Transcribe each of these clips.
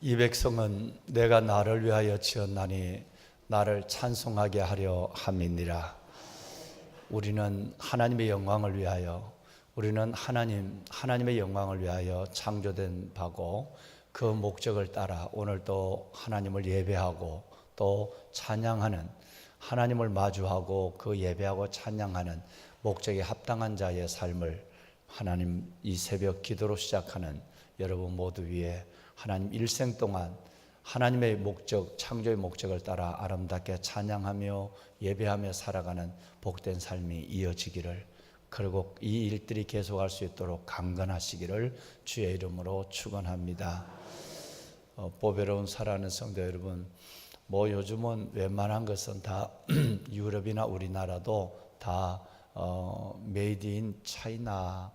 이 백성은 내가 나를 위하여 지었나니 나를 찬송하게 하려 함이니라. 우리는 하나님의 영광을 위하여, 우리는 하나님의 영광을 위하여 창조된 바고, 그 목적을 따라 오늘도 하나님을 예배하고 또 찬양하는, 하나님을 마주하고 그 예배하고 찬양하는 목적에 합당한 자의 삶을 하나님 이 새벽 기도로 시작하는 여러분 모두 위에 하나님 일생 동안 하나님의 목적, 창조의 목적을 따라 아름답게 찬양하며 예배하며 살아가는 복된 삶이 이어지기를, 그리고 이 일들이 계속할 수 있도록 강건하시기를 주의 이름으로 축원합니다. 보배로운 살아가는 성도 여러분, 요즘은 웬만한 것은 다 유럽이나 우리나라도 다 메이드 인 차이나죠.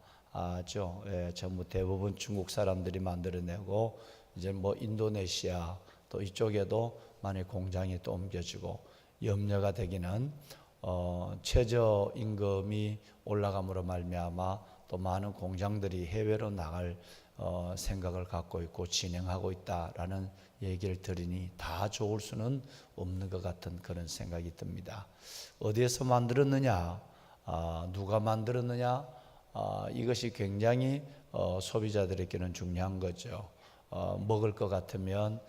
전부 대부분 중국 사람들이 만들어내고, 이제 인도네시아 또 이쪽에도 많이 공장이 또 옮겨지고, 염려가 되기는 최저임금이 올라감으로 말미암아 또 많은 공장들이 해외로 나갈 생각을 갖고 있고 진행하고 있다라는 얘기를 들으니 다 좋을 수는 없는 것 같은 그런 생각이 듭니다. 어디에서 만들었느냐, 누가 만들었느냐, 이것이 굉장히 소비자들에게는 중요한 거죠. 먹을 것 같으면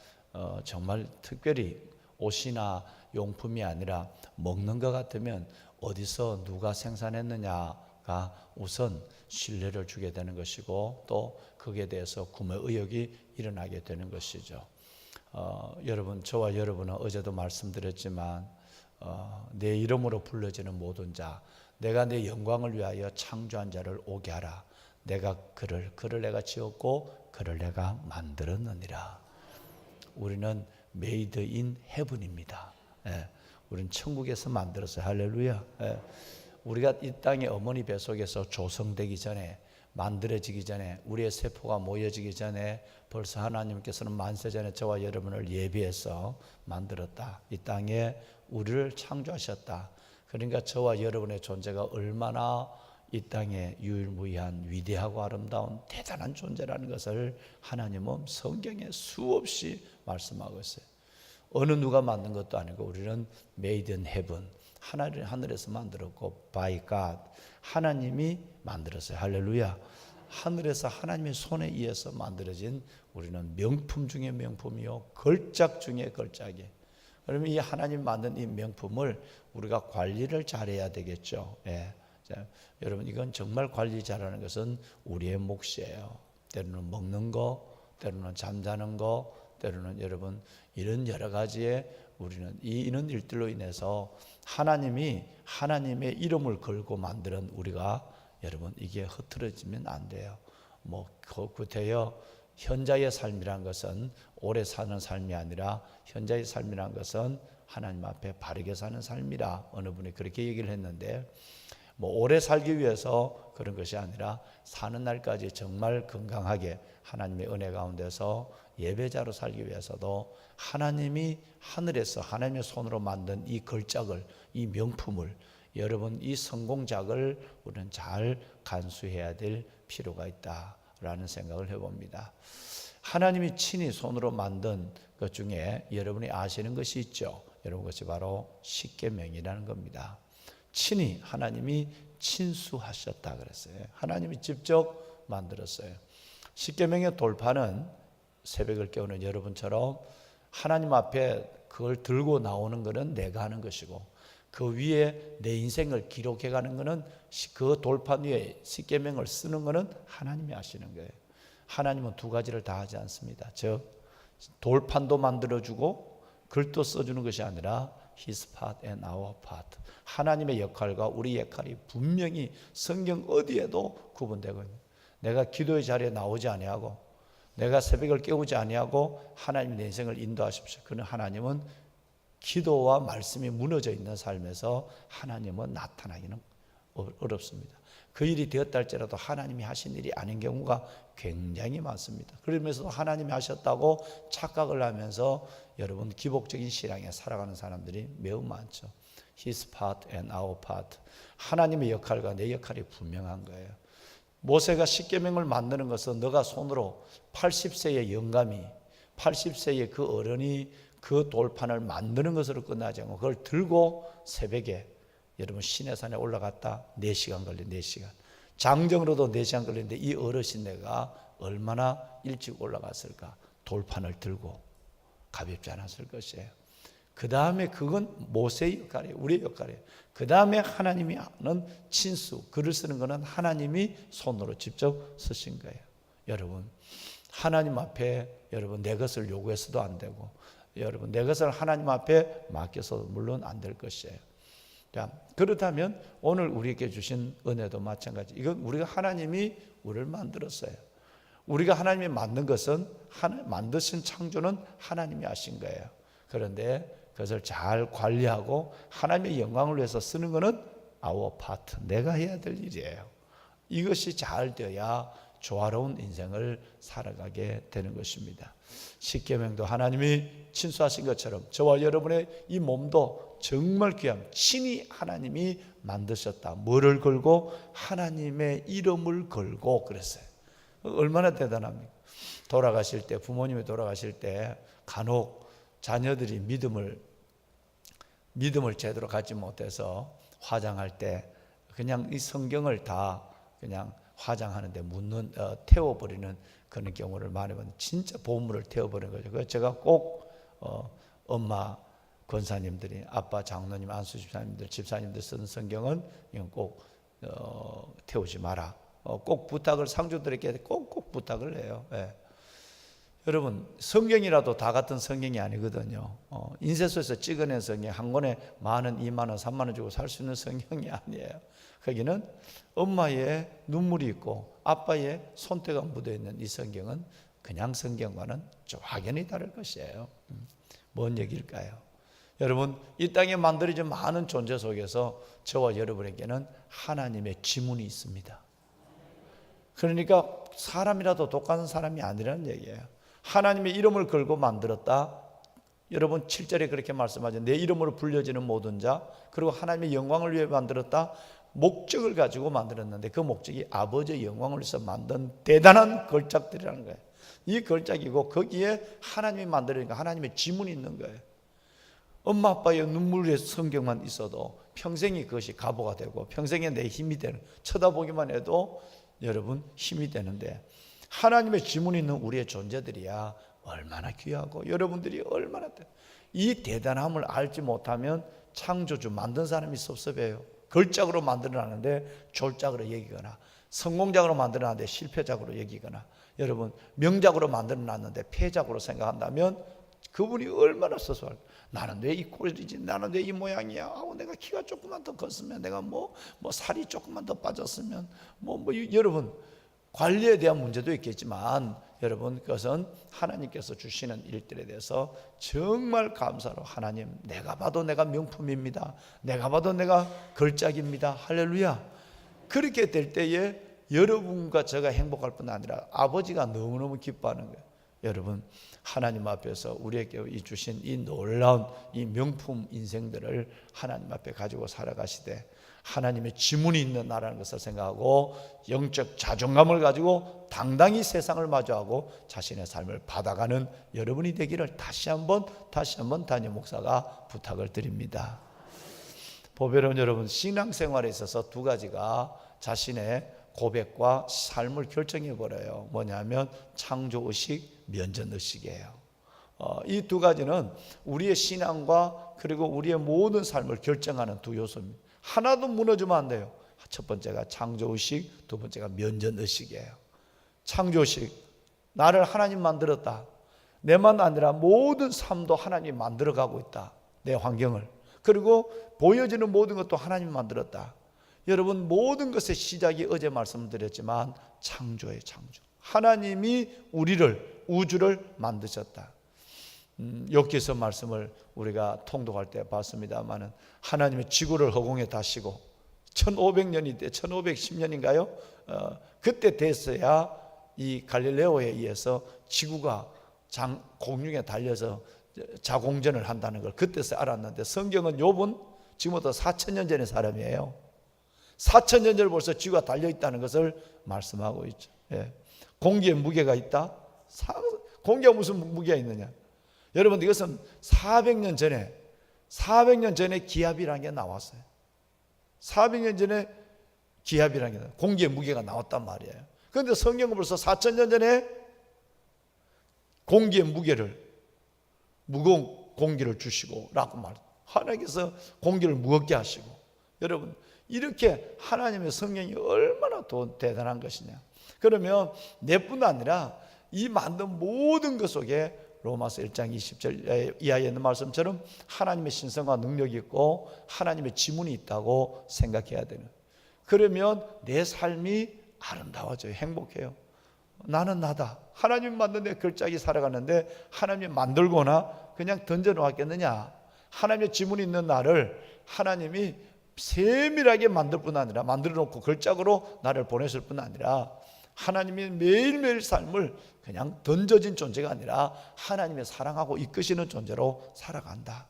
정말 특별히 옷이나 용품이 아니라 먹는 것 같으면 어디서 누가 생산했느냐가 우선 신뢰를 주게 되는 것이고, 또 거기에 대해서 구매 의욕이 일어나게 되는 것이죠. 여러분, 저와 여러분은 어제도 말씀드렸지만 내 이름으로 불러지는 모든 자, 내가 내 영광을 위하여 창조한 자를 오게 하라. 내가 그를 내가 지었고 그를 내가 만들었느니라. 우리는 메이드 인 헤븐입니다. 우리는 천국에서 만들었어요. 할렐루야. 우리가 이 땅의 어머니 뱃속에서 조성되기 전에, 만들어지기 전에, 우리의 세포가 모여지기 전에 벌써 하나님께서는 만세 전에 저와 여러분을 예비해서 만들었다. 이 땅에 우리를 창조하셨다. 그러니까 저와 여러분의 존재가 얼마나 이 땅에 유일무이한 위대하고 아름다운 대단한 존재라는 것을 하나님은 성경에 수없이 말씀하고 있어요. 어느 누가 만든 것도 아니고 우리는 made in heaven, 하늘에서 만들었고 by God, 하나님이 만들었어요. 할렐루야. 하늘에서 하나님의 손에 의해서 만들어진 우리는 명품 중에 명품이요, 걸작 중에 걸작이에요. 그러면 이 하나님 만든 이 명품을 우리가 관리를 잘해야 되겠죠. 자, 여러분, 이건 정말 관리 잘하는 것은 우리의 몫이에요. 때로는 먹는 거, 때로는 잠자는 거, 때로는 여러분 이런 여러 가지의 우리는 이런 일들로 인해서 하나님의 이름을 걸고 만드는 우리가, 여러분, 이게 흐트러지면 안 돼요. 구태여 현자의 삶이란 것은 오래 사는 삶이 아니라, 현자의 삶이란 것은 하나님 앞에 바르게 사는 삶이라 어느 분이 그렇게 얘기를 했는데, 오래 살기 위해서 그런 것이 아니라 사는 날까지 정말 건강하게 하나님의 은혜 가운데서 예배자로 살기 위해서도 하나님이 하늘에서 하나님의 손으로 만든 이 걸작을, 이 명품을, 여러분 이 성공작을 우리는 잘 간수해야 될 필요가 있다라는 생각을 해봅니다. 하나님이 친히 손으로 만든 것 중에 여러분이 아시는 것이 있죠. 여러분, 그것이 바로 십계명이라는 겁니다. 친히 하나님이 친수하셨다 그랬어요. 하나님이 직접 만들었어요. 십계명의 돌파는 새벽을 깨우는 여러분처럼 하나님 앞에 그걸 들고 나오는 것은 내가 하는 것이고, 그 위에 내 인생을 기록해 가는 것은, 그 돌판 위에 십계명을 쓰는 것은 하나님이 하시는 거예요. 하나님은 두 가지를 다 하지 않습니다. 즉, 돌판도 만들어주고 글도 써주는 것이 아니라 His part and our part, 하나님의 역할과 우리 역할이 분명히 성경 어디에도 구분되고 있는, 내가 기도의 자리에 나오지 아니하고, 내가 새벽을 깨우지 아니하고 하나님이 내 인생을 인도하십시오. 그는 하나님은 기도와 말씀이 무너져 있는 삶에서 하나님은 나타나기는 어렵습니다. 그 일이 되었다 할지라도 하나님이 하신 일이 아닌 경우가 굉장히 많습니다. 그러면서도 하나님이 하셨다고 착각을 하면서 여러분 기복적인 신앙에 살아가는 사람들이 매우 많죠. His part and our part, 하나님의 역할과 내 역할이 분명한 거예요. 모세가 십계명을 만드는 것은 너가 손으로 80세의 영감이 80세의 그 어른이 그 돌판을 만드는 것으로 끝나지 않고 그걸 들고 새벽에 여러분 시내산에 올라갔다 4시간 걸린 4시간. 장정으로도 4시간 걸리는데 이 어르신네가 얼마나 일찍 올라갔을까. 돌판을 들고 가볍지 않았을 것이에요. 그 다음에 그건 모세의 역할이에요. 우리의 역할이에요. 그 다음에 하나님이 하는 친수, 글을 쓰는 것은 하나님이 손으로 직접 쓰신 거예요. 여러분 하나님 앞에 여러분 내 것을 요구해서도 안 되고 여러분 내 것을 하나님 앞에 맡겨서도 물론 안 될 것이에요. 자, 그렇다면 오늘 우리에게 주신 은혜도 마찬가지. 이건 우리가 하나님이 우리를 만들었어요. 우리가 하나님이 만든 것은 만드신 창조는 하나님이 하신 거예요. 그런데 그것을 잘 관리하고 하나님의 영광을 위해서 쓰는 것은 our part, 내가 해야 될 일이에요. 이것이 잘 되어야 조화로운 인생을 살아가게 되는 것입니다. 십계명도 하나님이 친수하신 것처럼 저와 여러분의 이 몸도 정말 귀함, 친히 하나님이 만드셨다. 뭐를 걸고? 하나님의 이름을 걸고 그랬어요. 얼마나 대단합니까? 돌아가실 때, 부모님이 돌아가실 때 간혹 자녀들이 믿음을 제대로 갖지 못해서 화장할 때 그냥 이 성경을 다 그냥 화장하는데 태워버리는 그런 경우를 많이 봤는데 진짜 보물을 태워버리는 거죠. 그래서 제가 꼭 엄마 권사님들이, 아빠 장로님, 안수 집사님들 쓰는 성경은 이건 꼭 태우지 마라. 꼭 부탁을 상주들에게 꼭 부탁을 해요. 예. 여러분 성경이라도 다 같은 성경이 아니거든요. 인쇄소에서 찍어낸 성경 한 권에 10,000원, 20,000원, 30,000원 주고 살 수 있는 성경이 아니에요. 거기는 엄마의 눈물이 있고 아빠의 손때가 묻어있는 이 성경은 그냥 성경과는 좀 확연히 다를 것이에요. 뭔 얘기일까요? 여러분 이 땅에 만들어진 많은 존재 속에서 저와 여러분에게는 하나님의 지문이 있습니다. 그러니까 사람이라도 독한 사람이 아니라는 얘기예요. 하나님의 이름을 걸고 만들었다. 여러분 7절에 그렇게 말씀하죠. 내 이름으로 불려지는 모든 자, 그리고 하나님의 영광을 위해 만들었다. 목적을 가지고 만들었는데 그 목적이 아버지의 영광을 위해서 만든 대단한 걸작들이라는 거예요. 이 걸작이고 거기에 하나님이 만들으니까 하나님의 지문이 있는 거예요. 엄마 아빠의 눈물의 성경만 있어도 평생이 그것이 가보가 되고 평생에 내 힘이 되는, 쳐다보기만 해도 여러분 힘이 되는데 하나님의 지문이 있는 우리의 존재들이야 얼마나 귀하고 여러분들이 얼마나 이 대단함을 알지 못하면 창조주 만든 사람이 섭섭해요. 걸작으로 만들어놨는데 졸작으로 여기거나 성공작으로 만들어놨는데 실패작으로 여기거나 여러분 명작으로 만들어놨는데 패작으로 생각한다면 그분이 얼마나 섭섭할까. 나는 왜 이 꼴이지, 나는 왜 이 모양이야, 내가 키가 조금만 더 컸으면, 내가 뭐 살이 조금만 더 빠졌으면 여러분 관리에 대한 문제도 있겠지만 여러분 그것은 하나님께서 주시는 일들에 대해서 정말 감사로 하나님 내가 봐도 내가 명품입니다, 내가 봐도 내가 걸작입니다, 할렐루야. 그렇게 될 때에 여러분과 제가 행복할 뿐 아니라 아버지가 너무너무 기뻐하는 거예요. 여러분 하나님 앞에서 우리에게 주신 이 놀라운 이 명품 인생들을 하나님 앞에 가지고 살아가시되 하나님의 지문이 있는 나라는 것을 생각하고 영적 자존감을 가지고 당당히 세상을 마주하고 자신의 삶을 받아가는 여러분이 되기를 다시 한번 담임 목사가 부탁을 드립니다. 보배로운 여러분, 신앙생활에 있어서 두 가지가 자신의 고백과 삶을 결정해 버려요. 뭐냐면 창조의식, 면전의식이에요. 이 두 가지는 우리의 신앙과 그리고 우리의 모든 삶을 결정하는 두 요소입니다. 하나도 무너지면 안 돼요. 첫 번째가 창조의식, 두 번째가 면전의식이에요. 창조의식, 나를 하나님 만들었다. 내만 아니라 모든 삶도 하나님이 만들어가고 있다. 내 환경을. 그리고 보여지는 모든 것도 하나님이 만들었다. 여러분 모든 것의 시작이 어제 말씀드렸지만 창조예요. 창조. 하나님이 우주를 만드셨다. 욥기서 말씀을 우리가 통독할 때 봤습니다마는 하나님의 지구를 허공에 다시고 1500년이 때 1510년인가요? 그때 됐어야 이 갈릴레오에 의해서 지구가 공중에 달려서 자공전을 한다는 걸 그때서 알았는데 성경은 욥은 지금부터 4000년 전의 사람이에요. 4000년 전에 벌써 지구가 달려있다는 것을 말씀하고 있죠. 예. 공기에 무게가 있다. 공기가 무슨 무게가 있느냐? 여러분, 이것은 400년 전에 기압이라는 게 나왔어요. 400년 전에 기압이라는 게 공기의 무게가 나왔단 말이에요. 그런데 성경은 벌써 4000년 전에 공기의 무거운 공기를 주시고 라고 말해요. 하나님께서 공기를 무겁게 하시고. 여러분, 이렇게 하나님의 성령이 얼마나 더 대단한 것이냐. 그러면 내뿐 아니라 이 만든 모든 것 속에 로마서 1장 20절 이하에 있는 말씀처럼 하나님의 신성과 능력이 있고 하나님의 지문이 있다고 생각해야 되는. 그러면 내 삶이 아름다워져요. 행복해요. 나는 나다. 하나님 만든 내 걸작이 살아가는데 하나님이 만들거나 그냥 던져놓았겠느냐. 하나님의 지문이 있는 나를 하나님이 세밀하게 만들 뿐 아니라 만들어놓고 걸작으로 나를 보냈을 뿐 아니라 하나님의 매일매일 삶을 그냥 던져진 존재가 아니라 하나님의 사랑하고 이끄시는 존재로 살아간다.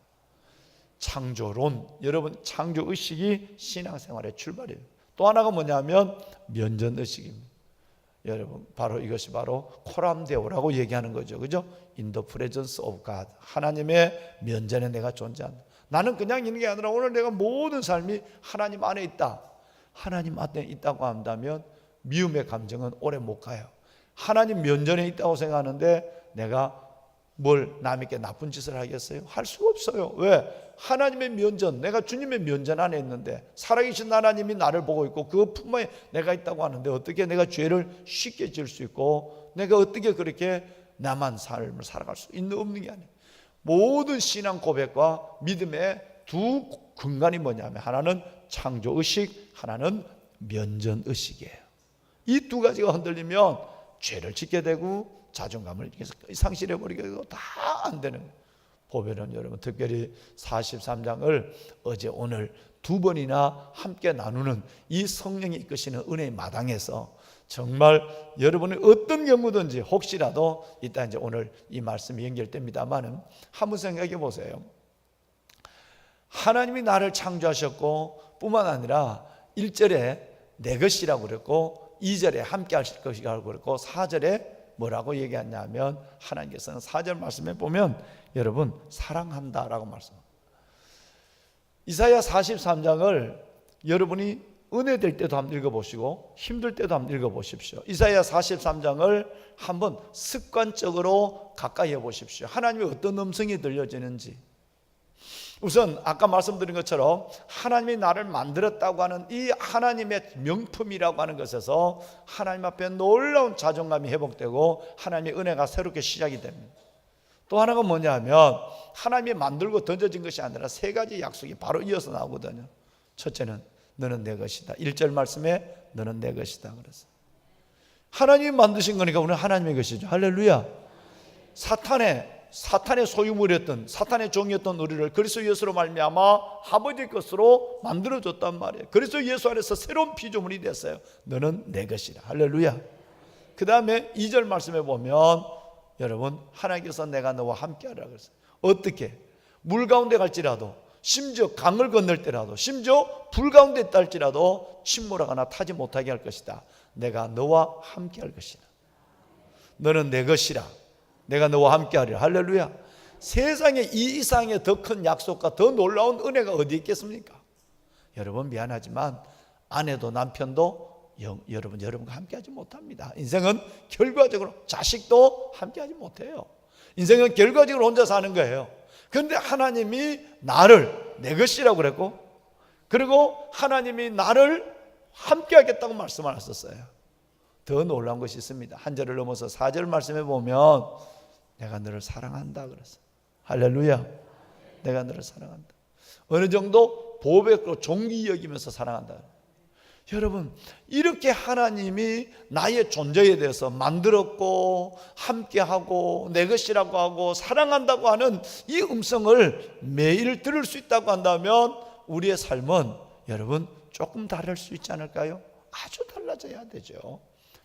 창조론, 여러분 창조의식이 신앙생활의 출발이에요. 또 하나가 뭐냐면 면전의식입니다. 여러분, 바로 이것이 바로 코람데오라고 얘기하는 거죠. 그죠? In the presence of God. 하나님의 면전에 내가 존재한다. 나는 그냥 있는 게 아니라 오늘 내가 모든 삶이 하나님 안에 있다. 하나님 안에 있다고 한다면 미움의 감정은 오래 못 가요. 하나님 면전에 있다고 생각하는데 내가 뭘 남에게 나쁜 짓을 하겠어요? 할 수가 없어요. 왜? 하나님의 면전, 내가 주님의 면전 안에 있는데 살아계신 하나님이 나를 보고 있고 그 품에 내가 있다고 하는데 어떻게 내가 죄를 쉽게 지을 수 있고 내가 어떻게 그렇게 나만 삶을 살아갈 수 없는 게 아니에요. 모든 신앙 고백과 믿음의 두 근간이 뭐냐면 하나는 창조의식, 하나는 면전의식이에요. 이 두 가지가 흔들리면 죄를 짓게 되고 자존감을 상실해버리게 되고 다 안 되는 거예요. 보면은 여러분 특별히 43장을 어제 오늘 두 번이나 함께 나누는 이 성령이 이끄시는 은혜의 마당에서 정말 여러분의 어떤 경우든지 혹시라도 이따 이제 오늘 이 말씀이 연결됩니다만은 한번 생각해 보세요. 하나님이 나를 창조하셨고 뿐만 아니라 1절에 내 것이라고 그랬고 2절에 함께 하실 것이라고 그랬고 4절에 뭐라고 얘기했냐면 하나님께서는 4절 말씀에 보면 여러분 사랑한다라고 말씀합니다. 이사야 43장을 여러분이 은혜될 때도 한번 읽어보시고 힘들 때도 한번 읽어보십시오. 이사야 43장을 한번 습관적으로 가까이 해보십시오. 하나님의 어떤 음성이 들려지는지. 우선 아까 말씀드린 것처럼 하나님이 나를 만들었다고 하는 이 하나님의 명품이라고 하는 것에서 하나님 앞에 놀라운 자존감이 회복되고 하나님의 은혜가 새롭게 시작이 됩니다. 또 하나가 뭐냐면 하나님이 만들고 던져진 것이 아니라 세 가지 약속이 바로 이어서 나오거든요. 첫째는 너는 내 것이다. 1절 말씀에 너는 내 것이다 그랬어요. 하나님이 만드신 거니까 우리는 하나님의 것이죠. 할렐루야. 사탄의 소유물이었던 사탄의 종이었던 우리를 그리스도 예수로 말미암아 아버지의 것으로 만들어줬단 말이에요. 그리스도 예수 안에서 새로운 피조물이 됐어요. 너는 내 것이라. 할렐루야. 그 다음에 2절 말씀에 보면 여러분 하나님께서 내가 너와 함께하라 그랬어요. 어떻게? 물 가운데 갈지라도 심지어 강을 건널 때라도 심지어 불 가운데 있다 할지라도 침몰하거나 타지 못하게 할 것이다. 내가 너와 함께할 것이다. 너는 내 것이라. 내가 너와 함께하리라. 할렐루야. 세상에 이 이상의 더 큰 약속과 더 놀라운 은혜가 어디 있겠습니까? 여러분 미안하지만 아내도 남편도 여러분과 함께하지 못합니다. 인생은 결과적으로 자식도 함께하지 못해요. 인생은 결과적으로 혼자 사는 거예요. 그런데 하나님이 나를 내 것이라고 그랬고 그리고 하나님이 나를 함께하겠다고 말씀을 하셨어요. 더 놀라운 것이 있습니다. 한 절을 넘어서 4절 말씀에 보면 내가 너를 사랑한다 그랬어요. 할렐루야. 내가 너를 사랑한다. 어느 정도 보배로 존귀 여기면서 사랑한다. 여러분 이렇게 하나님이 나의 존재에 대해서 만들었고 함께하고 내 것이라고 하고 사랑한다고 하는 이 음성을 매일 들을 수 있다고 한다면 우리의 삶은 여러분 조금 다를 수 있지 않을까요? 아주 달라져야 되죠.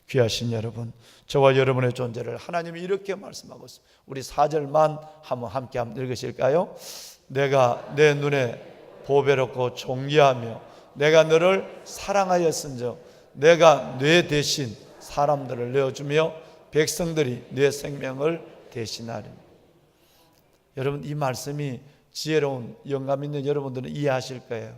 귀하신 여러분, 저와 여러분의 존재를 하나님이 이렇게 말씀하고 있습니다. 우리 4절만 함께 읽으실까요? 내가 내 눈에 보배롭고 존귀하며 내가 너를 사랑하였은즉 내가 뇌 대신 사람들을 내어주며 백성들이 내 생명을 대신하리니. 여러분, 이 말씀이 지혜로운 영감 있는 여러분들은 이해하실 거예요.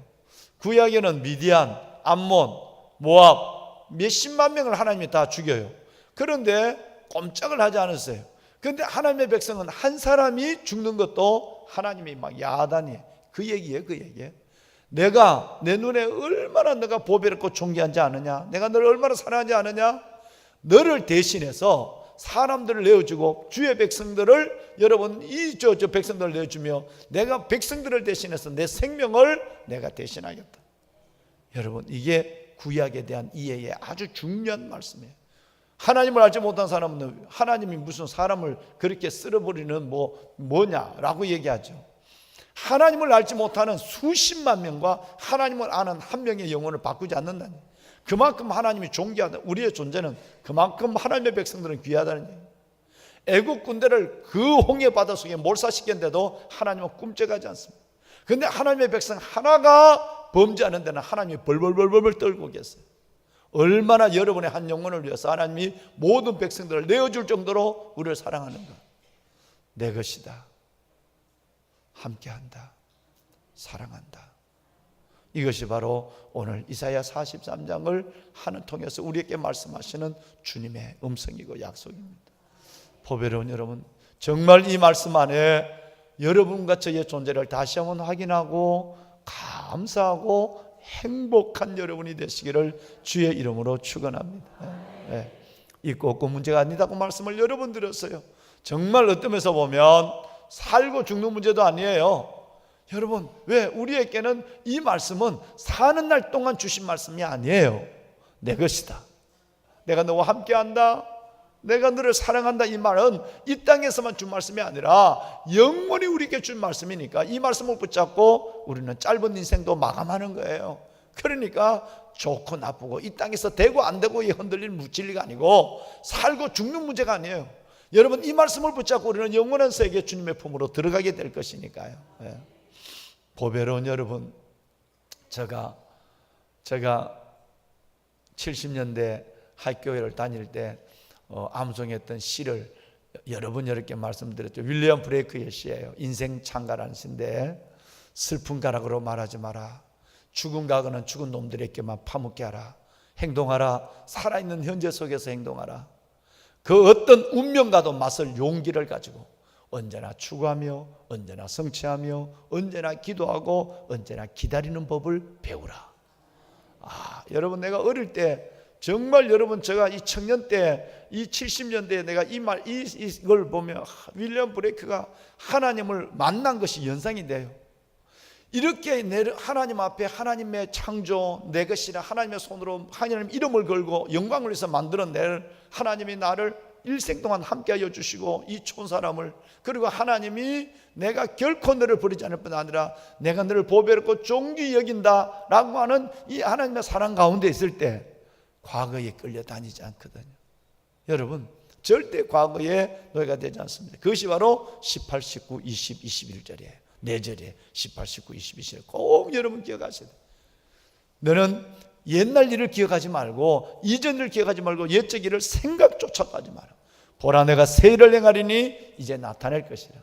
구약에는 미디안, 암몬, 모압 몇십만 명을 하나님이 다 죽여요. 그런데 꼼짝을 하지 않았어요. 그런데 하나님의 백성은 한 사람이 죽는 것도 하나님이 막 야단이에요. 그 얘기예요, 그 얘기예요. 내가 내 눈에 얼마나 너가 보배롭고 존귀하지 않느냐, 내가 너를 얼마나 사랑하지 않느냐, 너를 대신해서 사람들을 내어주고 주의 백성들을, 여러분 저 백성들을 내어주며 내가 백성들을 대신해서 내 생명을 내가 대신하겠다. 여러분, 이게 구약에 대한 이해의 아주 중요한 말씀이에요. 하나님을 알지 못한 사람은 하나님이 무슨 사람을 그렇게 쓸어버리는 뭐냐라고 얘기하죠. 하나님을 알지 못하는 수십만 명과 하나님을 아는 한 명의 영혼을 바꾸지 않는다니. 그만큼 하나님이 존귀하다. 우리의 존재는 그만큼 하나님의 백성들은 귀하다는 얘기예요. 애국 군대를 그 홍해 바다 속에 몰사시켰는데도 하나님은 꿈쩍하지 않습니다. 그런데 하나님의 백성 하나가 범죄하는 데는 하나님이 벌벌벌벌 떨고 계세요. 얼마나 여러분의 한 영혼을 위해서 하나님이 모든 백성들을 내어줄 정도로 우리를 사랑하는가. 내 것이다, 함께한다, 사랑한다. 이것이 바로 오늘 이사야 43장을 하는 통해서 우리에게 말씀하시는 주님의 음성이고 약속입니다. 보배로운 여러분, 정말 이 말씀 안에 여러분과 저의 존재를 다시 한번 확인하고 감사하고 행복한 여러분이 되시기를 주의 이름으로 축원합니다. 네. 있고 없고 문제가 아니다고 말씀을 여러 번 드렸어요. 정말 어떤 면에서 보면 살고 죽는 문제도 아니에요. 여러분, 왜 우리에게는 이 말씀은 사는 날 동안 주신 말씀이 아니에요. 내 것이다, 내가 너와 함께한다, 내가 너를 사랑한다. 이 말은 이 땅에서만 준 말씀이 아니라 영원히 우리에게 준 말씀이니까 이 말씀을 붙잡고 우리는 짧은 인생도 마감하는 거예요. 그러니까 좋고 나쁘고 이 땅에서 되고 안 되고에 흔들리는 무진리가 아니고 살고 죽는 문제가 아니에요. 여러분, 이 말씀을 붙잡고 우리는 영원한 세계 주님의 품으로 들어가게 될 것이니까요. 예. 보배로운 여러분, 제가 70년대 하이교회를 다닐 때 암송했던 시를 여러 번 이렇게 말씀드렸죠. 윌리엄 브레이크의 시예요. 인생 창가라는 시인데, 슬픈 가락으로 말하지 마라, 죽은 가거는 죽은 놈들에게만 파묻게 하라, 행동하라, 살아있는 현재 속에서 행동하라. 그 어떤 운명과도 맞설 용기를 가지고 언제나 추구하며 언제나 성취하며 언제나 기도하고 언제나 기다리는 법을 배우라. 여러분, 내가 어릴 때 정말 여러분, 제가 이 청년 때, 이 70년대에 내가 이걸 보면 윌리엄 브레이크가 하나님을 만난 것이 연상이 돼요. 이렇게 하나님 앞에 하나님의 창조, 내 것이라 하나님의 손으로 하나님 이름을 걸고 영광을 위해서 만들어낼 하나님이 나를 일생 동안 함께하여 주시고 이 촌사람을, 그리고 하나님이 내가 결코 너를 버리지 않을 뿐 아니라 내가 너를 보배롭고 존귀히 여긴다라고 하는 이 하나님의 사랑 가운데 있을 때 과거에 끌려다니지 않거든요. 여러분, 절대 과거에 노예가 되지 않습니다. 그것이 바로 18, 19, 20, 21절이에요. 4절에 18, 19, 20, 21절 꼭 여러분 기억하셔야 돼요. 너는 옛날 일을 기억하지 말고 이전 일을 기억하지 말고 옛적 일을 생각조차도 하지 마라. 보라, 내가 새 일을 행하리니 이제 나타낼 것이라.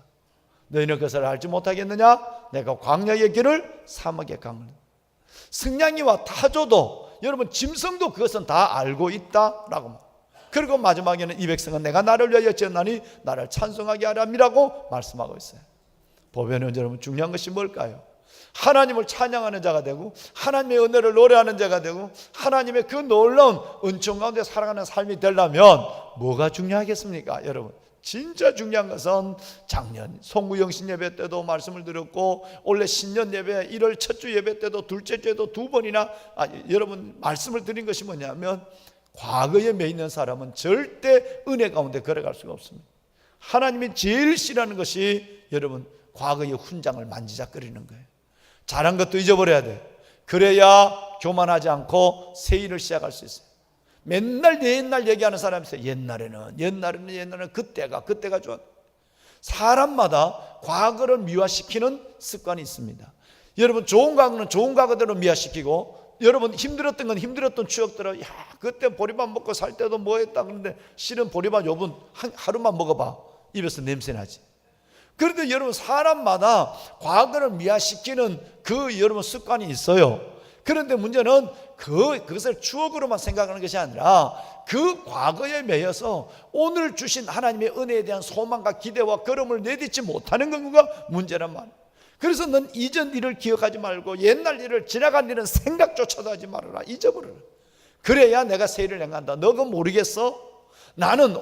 너희는 그것을 알지 못하겠느냐? 내가 광야의 길을 사막의 강을. 승냥이와 타조도, 여러분 짐승도 그것은 다 알고 있다라고. 그리고 마지막에는 이 백성은 내가 나를 위하여 지었나니 나를 찬송하게 하람이라고 말씀하고 있어요. 보배는 여러분, 중요한 것이 뭘까요? 하나님을 찬양하는 자가 되고 하나님의 은혜를 노래하는 자가 되고 하나님의 그 놀라운 은총 가운데 살아가는 삶이 되려면 뭐가 중요하겠습니까? 여러분, 진짜 중요한 것은 작년 송구영신 예배 때도 말씀을 드렸고 올해 신년 예배 1월 첫 주 예배 때도 둘째 주에도 2번이나 여러분 말씀을 드린 것이 뭐냐면, 과거에 매 있는 사람은 절대 은혜 가운데 걸어갈 수가 없습니다. 하나님이 제일 싫어하는 것이 여러분 과거의 훈장을 만지작거리는 거예요. 잘한 것도 잊어버려야 돼. 그래야 교만하지 않고 새 일을 시작할 수 있어요. 맨날 내 옛날 얘기하는 사람이 있어요. 옛날에는 그때가 좋았. 사람마다 과거를 미화시키는 습관이 있습니다. 여러분, 좋은 과거는 좋은 과거대로 미화시키고 여러분 힘들었던 건 힘들었던 추억들은 야 그때 보리밥 먹고 살 때도 뭐 했다 그러는데 실은 보리밥 요번 하루만 먹어봐 입에서 냄새나지. 그런데 여러분 사람마다 과거를 미화시키는 그 여러분 습관이 있어요. 그런데 문제는 그것을 추억으로만 생각하는 것이 아니라 그 과거에 매여서 오늘 주신 하나님의 은혜에 대한 소망과 기대와 걸음을 내딛지 못하는 건가 문제란 말이에요. 그래서 넌 이전 일을 기억하지 말고 옛날 일을 지나간 일은 생각조차도 하지 말아라. 잊어버려라. 그래야 내가 새 일을 행한다. 너 그거 모르겠어? 나는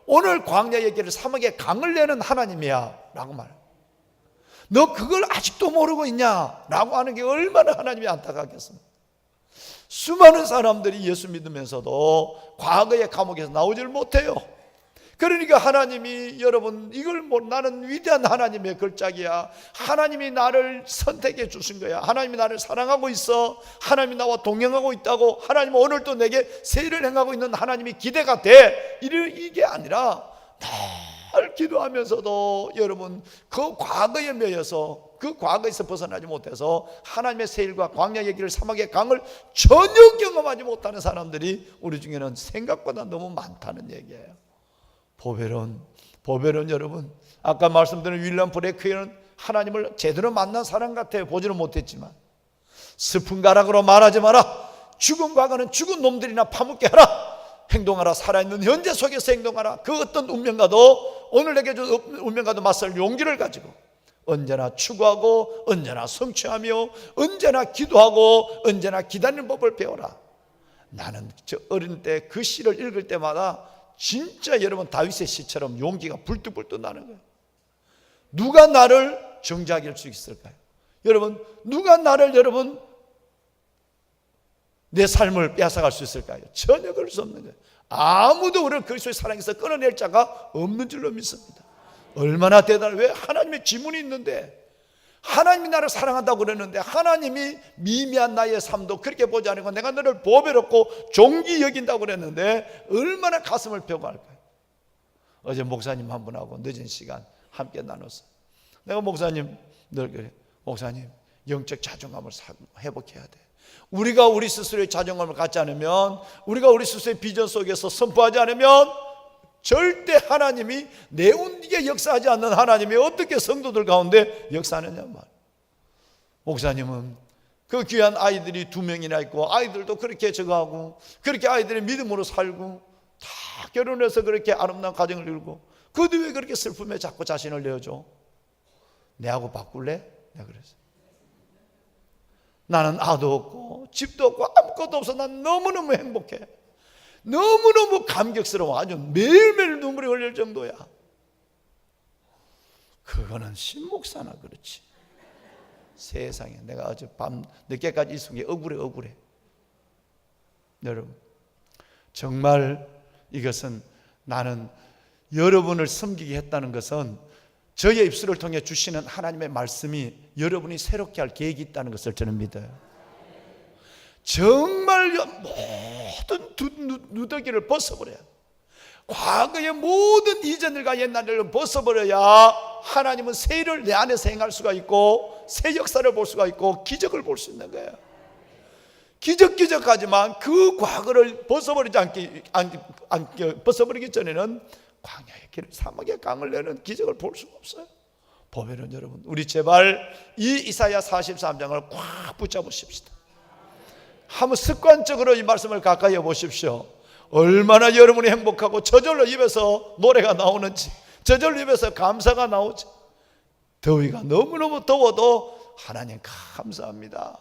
오늘 광야의 길을 사막에 강을 내는 하나님이야 라고 말해요. 너 그걸 아직도 모르고 있냐? 라고 하는 게 얼마나 하나님이 안타깝겠습니까? 수많은 사람들이 예수 믿으면서도 과거의 감옥에서 나오질 못해요. 그러니까 하나님이 여러분 이걸 나는 위대한 하나님의 걸작이야. 하나님이 나를 선택해 주신 거야. 하나님이 나를 사랑하고 있어. 하나님이 나와 동행하고 있다고. 하나님은 오늘도 내게 새 일을 행하고 있는 하나님이 기대가 돼. 이게 아니라 늘 기도하면서도 여러분 그 과거에 매여서 그 과거에서 벗어나지 못해서 하나님의 새 일과 광야의 길을 사막의 강을 전혀 경험하지 못하는 사람들이 우리 중에는 생각보다 너무 많다는 얘기예요. 보배론 여러분 아까 말씀드린 윌리엄 브레이크는 하나님을 제대로 만난 사람 같아요. 보지는 못했지만 슬픈 가락으로 말하지 마라. 죽은 과거는 죽은 놈들이나 파묻게 하라. 행동하라. 살아있는 현재 속에서 행동하라. 그 어떤 운명과도 오늘 내게 준 운명과도 맞설 용기를 가지고 언제나 추구하고 언제나 성취하며 언제나 기도하고 언제나 기다리는 법을 배워라. 나는 저 어린 때 그 시를 읽을 때마다 진짜 여러분 다윗의 시처럼 용기가 불뚝불뚝 나는 거예요. 누가 나를 정죄할 수 있을까요? 여러분 누가 나를 여러분 내 삶을 빼앗아갈 수 있을까요? 전혀 그럴 수 없는 거예요. 아무도 우리를 그리스도의 사랑에서 끊어낼 자가 없는 줄로 믿습니다. 얼마나 대단해. 왜? 하나님의 지문이 있는데 하나님이 나를 사랑한다고 그랬는데 하나님이 미미한 나의 삶도 그렇게 보지 않고 내가 너를 보배롭고 존귀 여긴다고 그랬는데 얼마나 가슴을 펴고 할까요? 어제 목사님 한 분하고 늦은 시간 함께 나눴어요. 내가 목사님 늘 그래. 목사님 영적 자존감을 회복해야 돼. 우리가 우리 스스로의 자존감을 갖지 않으면 우리가 우리 스스로의 비전 속에서 선포하지 않으면 절대 하나님이 내 운기에 역사하지 않는 하나님이 어떻게 성도들 가운데 역사하느냐 말. 목사님은 그 귀한 아이들이 2명이나 있고 아이들도 그렇게 저거하고 그렇게 아이들이 믿음으로 살고 다 결혼해서 그렇게 아름다운 가정을 이루고 그도 왜 그렇게 슬픔에 자꾸 자신을 내어줘? 내하고 바꿀래? 내가 그랬어. 나는 아도 없고 집도 없고 아무것도 없어. 난 너무너무 행복해. 너무너무 감격스러워. 아주 매일매일 눈물이 흘릴 정도야. 그거는 신목사나 그렇지. 세상에 내가 어제 밤 늦게까지 있은 게 억울해. 여러분 정말 이것은 나는 여러분을 섬기게 했다는 것은 저의 입술을 통해 주시는 하나님의 말씀이 여러분이 새롭게 할 계획이 있다는 것을 저는 믿어요. 정말 모든 누더기를 벗어버려야 돼. 과거의 모든 이전 일과 옛날 일을 벗어버려야 하나님은 새 일을 내 안에서 행할 수가 있고 새 역사를 볼 수가 있고 기적을 볼 수 있는 거예요. 기적하지만 그 과거를 벗어버리기 전에는 광야의 길을 사막의 강을 내는 기적을 볼 수가 없어요. 보면은 여러분 우리 제발 이 이사야 43장을 꽉 붙잡으십시다. 한번 습관적으로 이 말씀을 가까이 해보십시오. 얼마나 여러분이 행복하고 저절로 입에서 노래가 나오는지 저절로 입에서 감사가 나오지. 더위가 너무너무 더워도 하나님 감사합니다.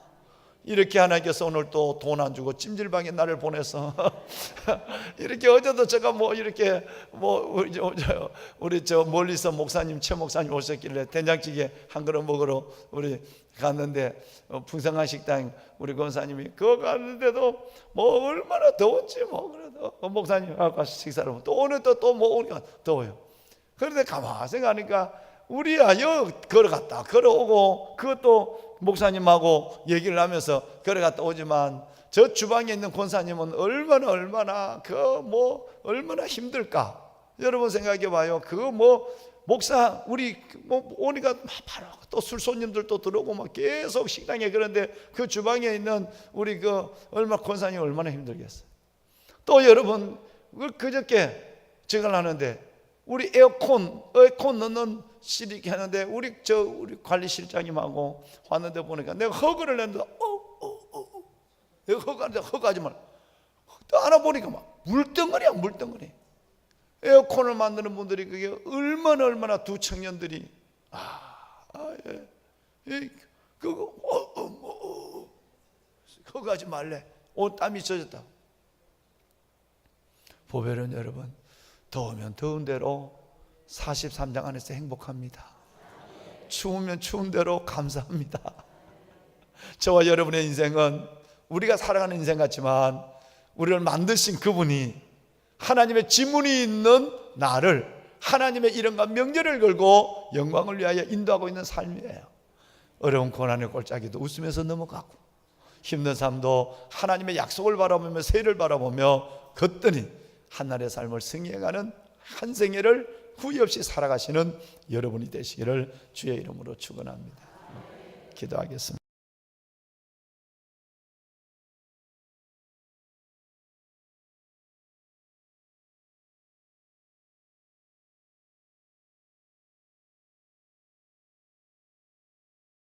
이렇게 하나님께서 오늘 또 돈 안 주고 찜질방에 나를 보내서 이렇게 어제도 제가 이렇게 우리 저 멀리서 목사님 최 목사님 오셨길래 된장찌개 한 그릇 먹으러 우리 갔는데 풍성한 식당 우리 권사님이 그거 갔는데도 얼마나 더웠지 그래도 목사님 가서 식사를 또 오늘 또 오니까 더워요. 그런데 가만히 생각하니까 우리야 여기 걸어갔다 걸어오고 그것도 목사님하고 얘기를 하면서 걸어갔다 오지만 저 주방에 있는 권사님은 얼마나 얼마나 힘들까. 여러분 생각해 봐요. 그거 목사 우리 오니까 바로 또 술 손님들도 들어오고 막 계속 식당에. 그런데 그 주방에 있는 우리 권사님 얼마나 힘들겠어요. 또 여러분 그저께 제가 하는데 우리 에어컨 넣는 실이 하는데 우리 관리실장님하고 왔는데 보니까 내가 허그를 했는데 내가 허그하지 말라. 또 알아보니까 막 물덩어리야, 물덩어리. 에어컨을 만드는 분들이 그게 얼마나 두 청년들이 그거 허그하지 말래. 옷 땀이 젖었다. 보배는 여러분 더우면 더운 대로 43장 안에서 행복합니다. 추우면 추운 대로 감사합니다. 저와 여러분의 인생은 우리가 살아가는 인생 같지만 우리를 만드신 그분이 하나님의 지문이 있는 나를 하나님의 이름과 명예를 걸고 영광을 위하여 인도하고 있는 삶이에요. 어려운 고난의 골짜기도 웃으면서 넘어가고 힘든 삶도 하나님의 약속을 바라보며 세를 바라보며 걷더니 한날의 삶을 승리해가는 한 생애를 후회 없이 살아가시는 여러분이 되시기를 주의 이름으로 축원합니다. 기도하겠습니다.